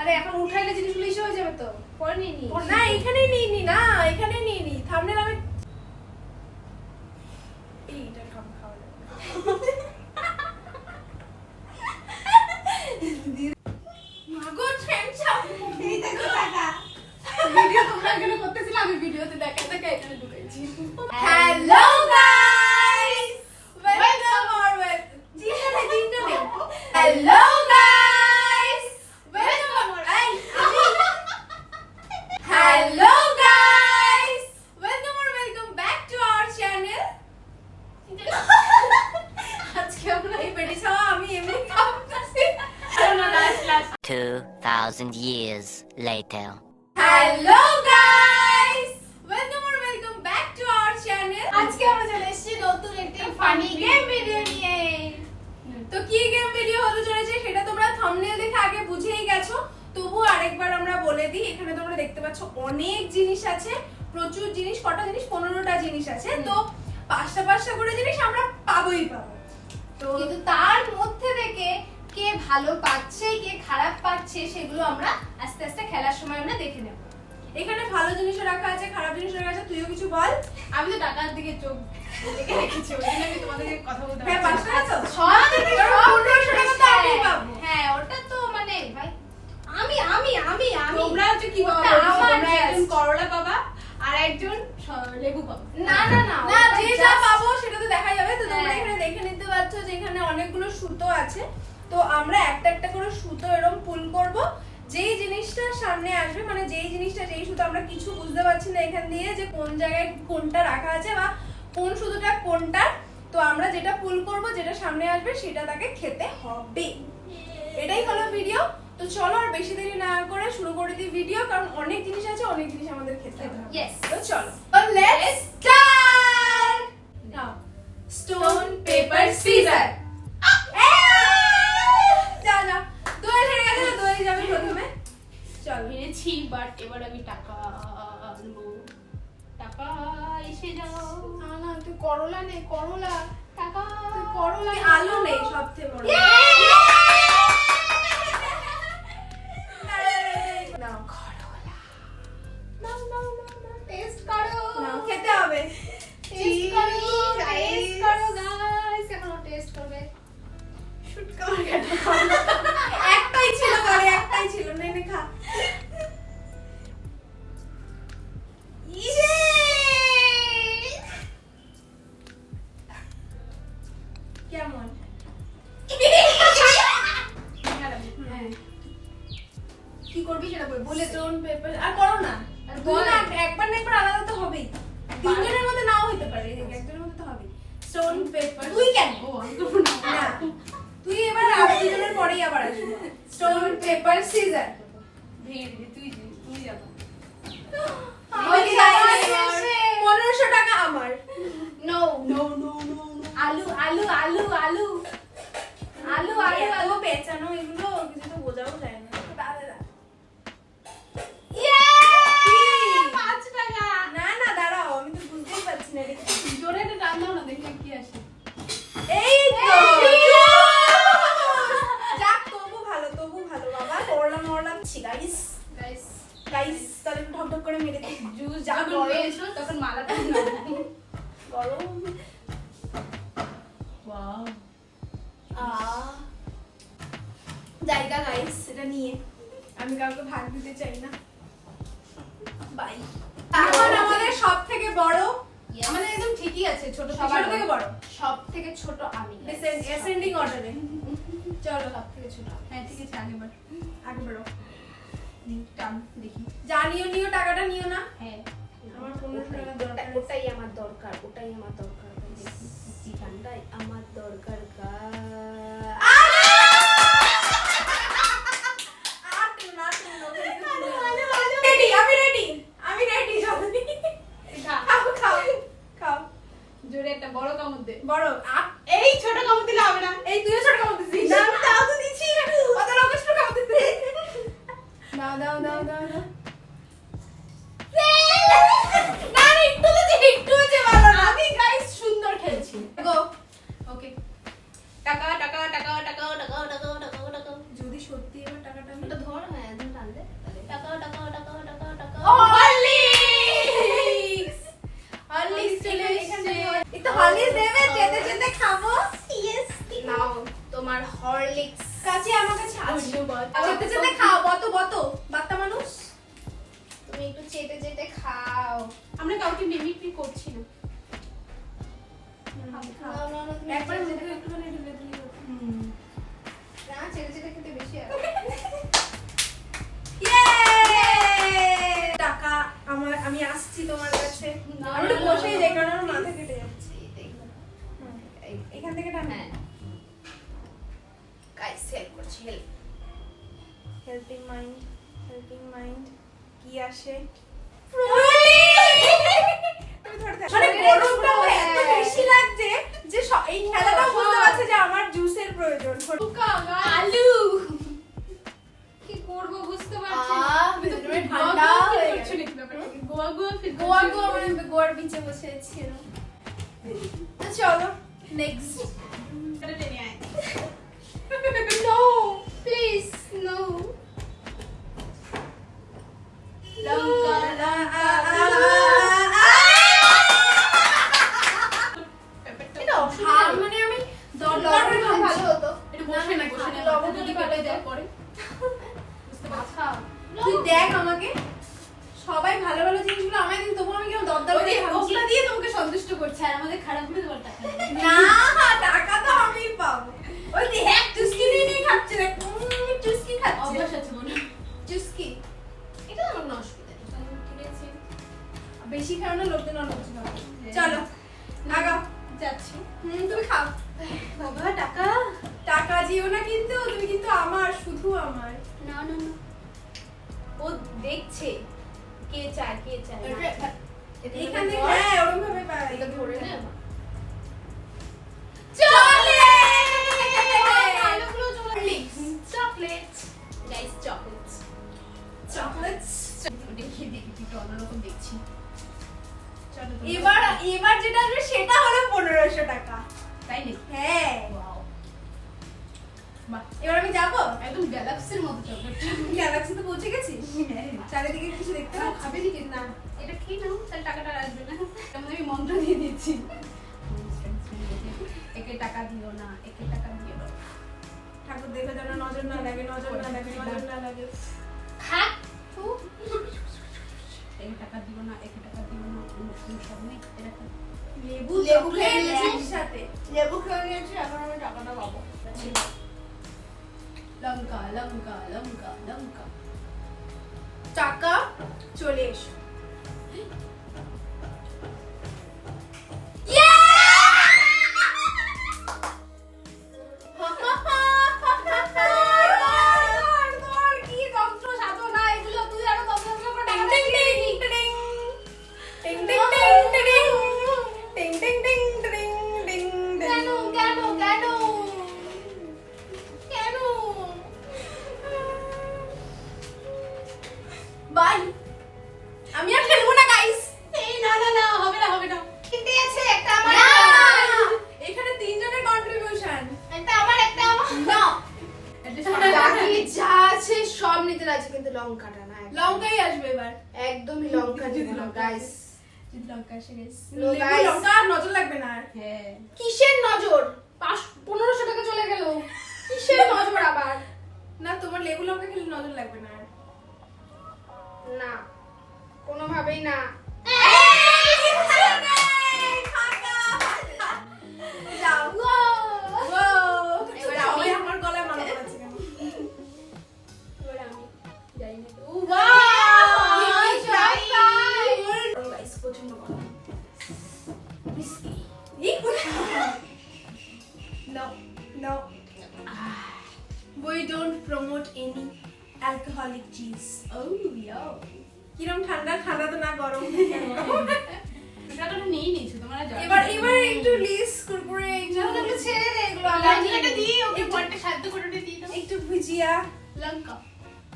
আরে এখন উঠাইলে জিনিসগুলো ইস্যু হয়ে যাবে তো, পরে নিয়ে নি। না এখানে নিয়ে নি, না এখানে নিয়ে নি, থাম্বনেল আমি এইটা খাওয়া যাবে। মাগো টেনশন, এই দেখো টাকা। ভিডিও তোমরা এখানে করতেছিলে, আমি ভিডিওতে দেখা দেখা এখানে ঢুকাইছি। হ্যালো গাইস, ওয়েলকাম অর জিন্দানে hello guys, welcome our hello guys, welcome our welcome back to our channel. আজকে আমরা এই পেটি খাওয়া আমি এমনি খাচ্ছি। 2,000 years later. Hello guys, welcome our welcome back to our channel. আজকে আমরা চলে এসেছি নতুন একটি ফানি গেম ভিডিও নিয়ে। তো কি গেম ভিডিও হতে চলেছে সেটা তোমরা থাম্বনেল দেখে আগে বুঝেই গেছো, তবু আরেকবার আমরা বলে দিই। এখানে তোমরা দেখতে পাচ্ছ অনেক জিনিস আছে, প্রচুর জিনিস। কটা জিনিস? 15টা জিনিস আছে। তো পাঁচটা পাঁচটা করে জিনিস আমরা পাবোই পাবো। তো কিন্তু তার মধ্যে থেকে কে ভালো পাচ্ছে কে খারাপ পাচ্ছে সেগুলো আমরা আস্তে আস্তে খেলার সময় আমরা দেখে নেব। এখানে ভালো জিনিসও রাখা আছে, খারাপ জিনিসও রাখা আছে। তুইও কিছু বল। আমি তো টাকার দিকে চোখ দেখে রেখেছি, ওই জন্য আমি তোমাদেরকে কথা বলতে হ্যাঁ, পারছি না। পাঁচটা আছে। সব থেকে কারণ সব 1500 টাকা তো আমি পাবো। হ্যাঁ, ওটা তো মানে ভাই আমি তোমরা হচ্ছে কি পাবা? ওটা আমার তোমরা একজন just। করলা পাবা আর একজন লেবু পাবো। না না যে যা পাবো সেটা তো দেখা যাবে। তো তোমরা হ্যাঁ। এখানে দেখে নিতে পারছো যে এখানে অনেকগুলো সুতো আছে। তো আমরা একটা একটা করে সুতো এরকম পুল করব। যেই জিনিসটা সামনে আসবে, মানে যেই জিনিসটা, যেই সুতো আমরা কিছু বুঝতে পারছি না এখান দিয়ে যে কোন জায়গায় কোনটা রাখা আছে বা কোন সুতোটা কোনটা, তো আমরা যেটা পুল করব, যেটা সামনে আসবে সেটা তাকে খেতে হবে। এটাই হলো ভিডিও। তো চলো আর বেশি দেরি না করে শুরু করে দিই ভিডিও, কারণ অনেক জিনিস আছে, অনেক জিনিস আমাদের খেতে হবে। Yes. তো চলো, let's start. Now stone paper scissor. যা যা, দোয়ে ছেড়ে গেছে না, দোয়ে যাবে প্রথমে। চল পেরেছি, বাট এবার আমি টাকা আনবো। টাকা এসে যাও। না তুই করলা নে, করলা। টাকা তুই করলা, আলু নেই সবথেকে বড়। নাও করলা, নাও নাও নাও নাও, টেস্ট করো। নাও খেতে হবে। টেস্ট করো, টেস্ট করো গাইস, এখন টেস্ট করবে। শুট কর কাটা করলা। একটাই ছিল ঘরে, একটাই ছিল। নে নে খা। ইয়ে! কেমন? হ্যাঁ, কি করবি সেটা বল। বলে স্টোন পেপার আর করো না। আর দুই বল। না, একবার না একবার আলাদা তো হবেই। তিনজনের মধ্যে নাও হতে পারে, একজনের মধ্যে তো হবে। Stone paper. তুই কেন? ও আমি করবো না। না, তুই এবার আর দুজনের পরেই আবার আসবি। Stone paper scissor. ভেঙে দিবি, তুই যাবো। আমাকে আমার শেষে। শেষে। 1500 টাকা আমার। No no no no no. আলু আলু আলু আলু আলু আলু এত আলু পেঁচানো এগুলো কিছু তো বোঝাও যায় না। দাঁড়া। ইয়ে! কি? 5 টাকা। না না দাঁড়াও, আমি তো বুঝতেই পারছি না এটা কি। জোরে একটা টান দাও না, দেখি কি আসে। এই তো। এই! যাক, তবু ভালো বাবা। করলা মরলাম ছি গাইস। গাইস, তাহলে একটু ঢক ঢক করে মেরে দিই। জুস যা যখন গরম। পেয়েছো তখন মালাটা নাও। গরম। ওয়াও, জায়গা গাইস, এটা নিয়ে আমি কাউকে ভাগ দিতে চাই না। বাই। এখন আমাদের সব থেকে বড়, আমাদের একদম ঠিকই আছে, ছোট সবার সবার থেকে বড়, সব থেকে ছোট আমি। অ্যাসেন্ডিং অর্ডারে। চলো সব থেকে ছোট। হ্যাঁ ঠিক আছে, আগেবার আগে বেরো। টান দেখি। জানিও নিও, টাকাটা নিও না। হ্যাঁ, আমার 1500 টাকা দরকার। ওটাই আমার দরকার, ওটাই আমার দরকার, ওটাই আমার দরকার। রেডি, আমি রেডি। জলদি খা। খাও খাও খাও। জোরে একটা বড় কামড় দে। বড় এই ছোট কামড় দিলে হবে না। এই তুইও ছোট খাও দিছিস। না, আমি তাও তো দিচ্ছি। কত লোক ছোট খাও দিছিস। দাও দাও দাও দাও দাও। না না, একটু যে ভালো না। আমি গাইস সুন্দর খেলছি। গো। ওকে, টাকা টাকা টাকা টাকা টাকা টাকা টাকা টাকা। যদি সত্যি এবার টাকাটা আমি ওটা ধর, চেটে চেটে খাও, বতো বতো, বাত্তা মানুষ। তুমি একটু চেটে চেটে খাও। আমরা কাউকে মিমিক্রি করছি না। না, না, না, তুমি একবার চেটে মুখে চেটে একটুখানি ঢেলে দিলেই হতো। না, চেটে চেটে খেতে বেশি আর Yay! টাকা আমি আসছি তোমার কাছে। না, আমি একটু না, না, বসেই না। যাই, কারণ আমার মাথা কেটে যাচ্ছে। এই- এখান থেকে টান। হ্যাঁ গাইস হেল্প করছি, হেল্প। হেল্পিং মাইন্ড কি আসে? মানে গরমটা এত বেশি লাগছে যে এই খেলাটা বুঝতে পারছে যে আমার জুসের প্রয়োজন। আলু কি করব বুঝতে পারছি না। আহ, তুমি তো ভেতরে পুরো ঠান্ডা গোয়া হয়ে feel করছো গেছে। নাকি ব্যাপারটা? গোয়া feel গোয়া করছো? গোয়া মানে গোয়ার বিচে বসে আছি এরকম। তো চলো নেক্সট। এটা টেনে আয়। No please no. লঙ্কা, ব্যাপারটা এটা অসুবিধা ভাব নেই। মানে আমি লবণ হলে ভালো হতো। একটু বসে না, বসে না। লবণ যদি দিলে কেটে ভালো যায় হতো। পরে। বুঝতে পারছি। তুই দেখ আমাকে, সবাই ভালো ভালো জিনিসগুলো আমায় দিন, তবু আমি কেন দরদার ওই যে করে ভাবছি। ওগুলা দিয়ে তোমাকে সন্তুষ্ট করছে আর আমাদের খারাপ করে তোমার টাকা নেই। না টাকা তো আমিই পাবো। ওই দেখ চুস্কি নিয়ে খাচ্ছে, দেখ চুস্কি খাচ্ছে। অভ্যাস আছে মনে হয়। চুস্কি এটা তো আমার কোনো অসুবিধা নেই। ঠিক আছে। বেশি খাও না, লোকজন অনেক কিছু খাবে। চলো আগাও। যাচ্ছি। তুমি খাও। বাবা টাকা। টাকা যেও না কিন্তু, তুমি কিন্তু আমার, শুধু আমার। না না না। ও দেখছে কে চায় কে চায় না। এখান থেকে হ্যাঁ ওরকম ভাবে পাই। এটা ধরে নে। চলে আলুগুলো চলে চকলেট গাইস চকলেট চকলেটস। দেখি দেখি একটু অন্যরকম দেখছি। চলো তোমরা- এবার যেটা আসবে সেটা হলো 1500 টাকা। তাই নাকি? হ্যাঁ ওয়াও বাহ এবার আমি যাবো। একদম গ্যালাক্সির মতো চকলেট। গ্যালাক্সি তো পৌঁছে গেছি। চারিদিকে কিছু দেখতে তাও পাচ্ছি। খাবে দিকে না এটা খেয়ে নাও তাহলে টাকাটা আর আসবে না। তেমন আমি মন্ত্র দিয়ে দিচ্ছি। একে টাকা দিও না, একে টাকা দিও না। ঠাকুর দেখে যেন নজর না লাগে, নজর না লাগে, নজর না লাগে। খা তো একে টাকা দিও না, একে টাকা দিও না। কোনো সব নেই এরকম। লেবু লেবু চকলেট খেয়ে নিয়েছি। একই সাথে। লেবু খেয়ে নিয়েছি, এখন আমি টাকাটা পাবো। লঙ্কা লঙ্কা লঙ্কা লঙ্কা। টাকা চলে এসো। কি যন্ত্র সাধনা এগুলো, তুই আরো যন্ত্র করে টাকা দিবি। টিং টিং টিং টিং টিং টিং টিং টিং টিং কেন কেন কেন কেন? বাই। আমি আর খেলবো না গাইস। এই না না না হবে না হবে না। কিনতে আছে একটা আমার না, একটা। এখানে তিনজনের কন্ট্রিবিউশন। একটা আমার একটা আমার না। বাকি যা আছে সব নিতে রাজি, কিন্তু লঙ্কাটা না একদম। লঙ্কাই আসবে এবার। একদমই লঙ্কা দিব না গাইস। যদি লঙ্কা এসে গেছে। No, লেবু guys. লঙ্কা আর নজর লাগবে না আর। হ্যাঁ কিসের নজর? 1500 টাকা চলে গেল। কিসের নজর আবার? না তোমার লেবু লঙ্কা খেলে নজর লাগবে না আর। না কোনোভাবেই না। যাও। Wow! এবার সবাই আমি- আমার গলায় মালা পড়াচ্ছে কেন? এবার আমি যাই না তো। Guys, প্রচন্ড গরম। Whiskey. এই No, no. We don't promote any alcoholic cheese. ও ইয়া কিরম ঠান্ডা, ঠান্ডা তো না গরম। টাকাটা নিয়ে নিয়েছো তোমরা জানো। এবার একটু লিস কুরকুরে, তাহলে একটু ছেড়ে দে এগুলো, আমরা লঙ্কাটা নিয়ে নিই। দিয়ে ওকে পরটা সাধ্য করে দিয়ে দাও। একটু ভুজিয়া। লঙ্কা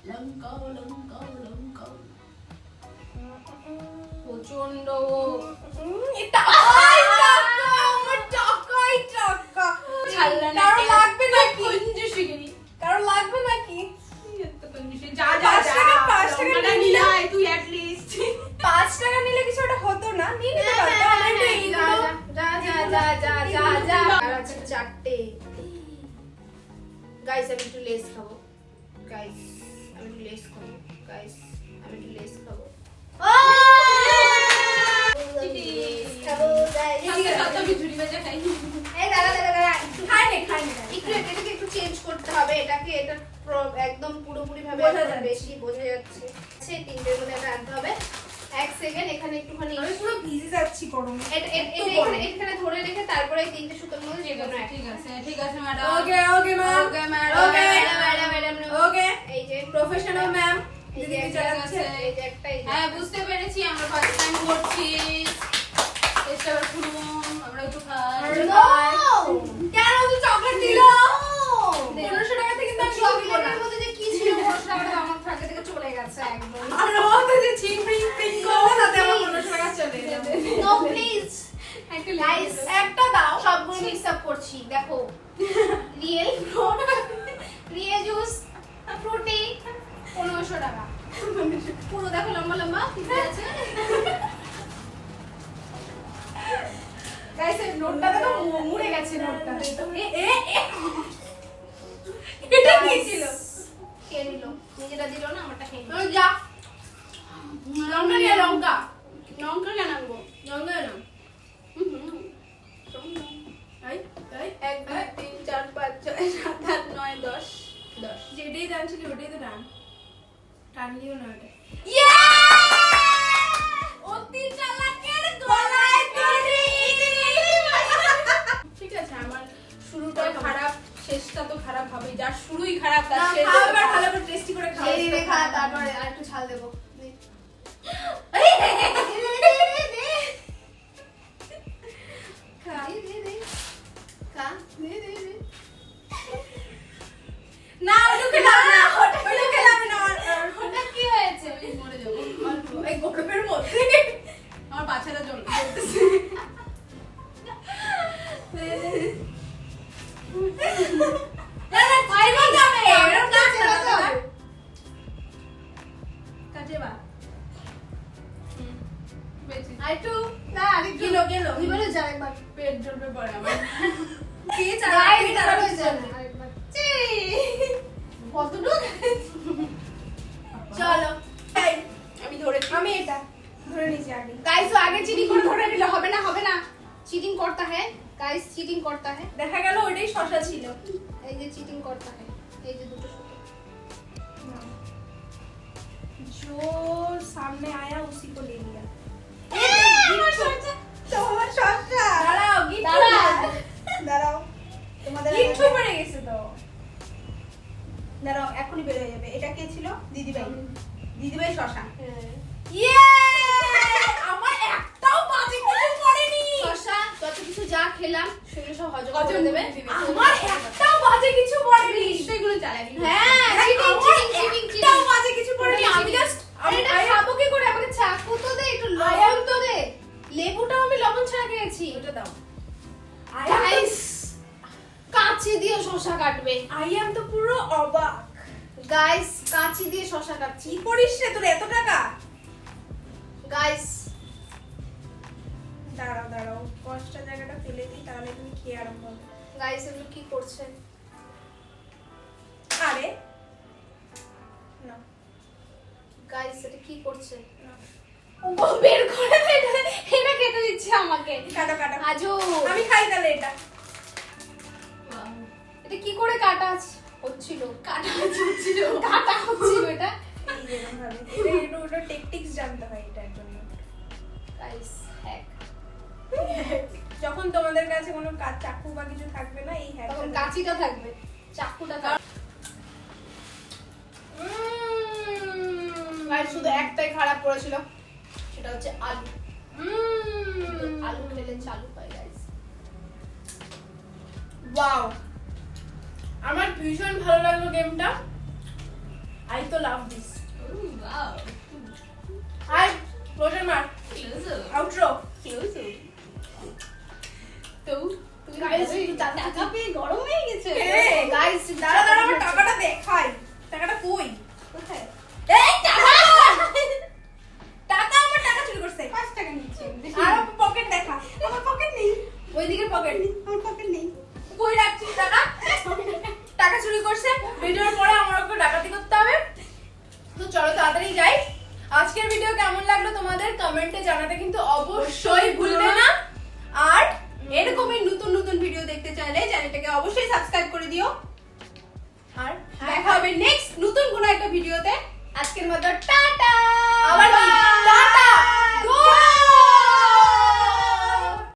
লঙ্কা লঙ্কা লঙ্কা। প্রচন্ড এটা টাকাই টাকা। ছাড়লা না। কারো লাগবে নাকি? কঞ্জুসিগিরি। কারো লাগবে নাকি? এত কঞ্জুসি। যা যা পাঁচ যা। টাকা, 5 টাকা লঙ্কাটা নিলে- নিলাই তুই at least। 5 টাকা নিলে কিছু একটা হতো না, নিয়ে নিতে পারতো। আমরা একটু এইগুলো আর আছে 4টে। গাইস আমি একটু লেস খাবো। গাইস আমি একটু লেস খাবো গাইস আমি একটু লেস খাবো খাবো গাইস এই দাঁড়া খাই নে একটু এটাকে একটু চেঞ্জ করতে হবে এটাকে এটা একদম পুরোপুরি ভাবে বোঝা যাচ্ছে। বেশি বোঝা যাচ্ছে সে তিনটের মধ্যে এটা আনতে হবে এক সেকেন্ড এখানে একটুখানি আমি পুরো ভিজে যাচ্ছি গরমে এখানে ধরে রেখে তারপরে এই তিনটে সুতোর মধ্যে যে কোনো ঠিক আছে madam okay ma'am okay madam okay এই যে প্রফেশনাল ম্যাম এই দিদি যে চালাচ্ছে এই যে একটা এই যে হ্যাঁ বুঝতে পেরেছি আমরা ফার্স্ট টাইম করছি চেষ্টা করে শুনুন আমরা একটু খাই No! কেন তুই চকলেট দিল No! 1500 টাকা থেকে কিন্তু আমি চকলেটের মধ্যে যে কি ছিল 1500 টাকা আমার থাকে থেকে চলে গেছে একদম আর ওতে যে চিং পিং করবে তাতে আমার 1500 টাকা চলে যাবে নো প্লিজ গাইস একটা দাও সবগুলো মিক্স আপ করছি দেখো রিয়েল রিয়েল জুস ফ্রুটি 1500 টাকা পুরো দেখো লম্বা লম্বা ঠিক আছে গাইস এই নোটটা তো মুড়ে গেছে নোটটা এ এটা কি ছিল কে নিল নিজেটা দিল না আমারটা খেয়ে নিল যা লঙ্কা নিয়ে লঙ্কা লঙ্কা কেন আনবো লঙ্কা না এই এই 1 2 3 4 5 6 7 8 9 10 10 যেটাই টানছিলি ওটাই তো টানলিও না ওটা অতি চালাকের গলায় দড়ি ঠিক আছে আমার শুরুটা খারাপ শেষটা তো খারাপ হবে যার শুরুই খারাপ তার শেষ খাবার ভালো করে টেস্টি করে খাওয়া এই রে খা তারপরে আর একটু ঝাল দেবো খা খা না ওটা খেলাম না ওটা খেলাম না ওটা কি হয়েছে মরে যাবো এই গরমের মধ্যে আমার বাচ্চাটা জ্বলবে কাজে বা বেশি আরেকটু না আরেকটু গেল এবারে যা একবার পেট জ্বলবে পরে আমার কে গায়ে চালাকে তারা তারা হয়ে যাবে আরেকবার চি কতটুকু চলো এই, আমি ধরে আমি এটা ধরে নিয়েছি আগে गाइस तो आगे चीटिंग করে ধরে নিলে হবে না चीटिंग करता है गाइस चीटिंग करता है দেখা গেল ওইটাই শশা ছিল এই যে চিটিং করতে হয় এই যে দুটো সুতো जो सामने आया उसी को ले लिया আমার শসা তোমার শশা দাঁড়াও দাঁড়াও তোমাদের কিচ্ছু পড়ে গেছে তো দাঁড়াও এখনই বের হয়ে যাবে এটা কে ছিল দিদিভাই শশা ইয়ে আমার একটাও বাজে কিছু পড়েনি শসা যত কিছু যা খেলাম সেগুলো সব হজম করে দেবে আমার একটাও বাজে কিছু পড়েনি সেগুলো চালাবি হ্যাঁ চিটিং একটাও বাজে কিছু পড়েনি আমি জাস্ট এটা খাবো কি করে আমাকে চাকু তো দে একটু লবণ তো দে লেবুটাও আমি লবণ ছাড়া খেয়েছি ওটা দাও গাইস কাঁচি দিয়ে শসা কাটবে আই এম তো পুরো অবাক গাইস কাঁচি দিয়ে শসা কাটছি কি করিস রে তোর এত টাকা গাইস দাঁড়াও কষ্টা জায়গাটা ফেলে দিই তাহলে তুমি খেয়ে আরম্ভ হবে গাইস এগুলো কি করছেন আরে না গাইস এটা কি করছে না ও বের করে দে এটা খেতে দিচ্ছে আমাকে কাটো আজো আমি খাই তাহলে এটা এটা কি করে কাটা হচ্ছিল কাটা হচ্ছিল এটা এই যে এরকম ভাবে এটা ওটা টেকটিক্স জানতে হয় এটার জন্য গাইস হ্যাক যখন তোমাদের কাছে কোনো চাকু বা কিছু থাকবে না এই হ্যাক তখন কাঁচিটা থাকবে চাকুটা গাইস শুধু একটাই খারাপ করেছিল সেটা হচ্ছে আলু কিন্তু আলু খেলে চালু পাই গাইস ওয়াও আমার ভীষণ ভালো লাগলো গেমটা আই তো love this wow I closer মার আউটরো তো গাইস টাকা পেয়ে গরম হয়ে গেছে গাইস দাঁড়া আমার টাকাটা দেখাই টাকাটা কই কোথায় এই টাকা টাকা আমার টাকা চুরি করছে 5 টাকা নিচ্ছে আর পকেট দেখা আমার পকেট নেই ওই দিকের পকেট আমার পকেট নেই কই রাখছিস টাকা টাকা চুরি করছে, ভিডিওর পরে আমার ওকে ডাকাতি করতে হবে। তো চলো তাড়াতাড়ি যাই। আজকের ভিডিও কেমন লাগলো তোমাদের কমেন্টে জানাতে কিন্তু অবশ্যই ভুলবে না। আর এরকমই নতুন নতুন ভিডিও দেখতে চাইলে চ্যানেলটাকে অবশ্যই সাবস্ক্রাইব করে দিও। আর দেখা হবে নেক্সট নতুন কোনো একটা ভিডিওতে। আজকের মতো টাটা। আবার টাটা।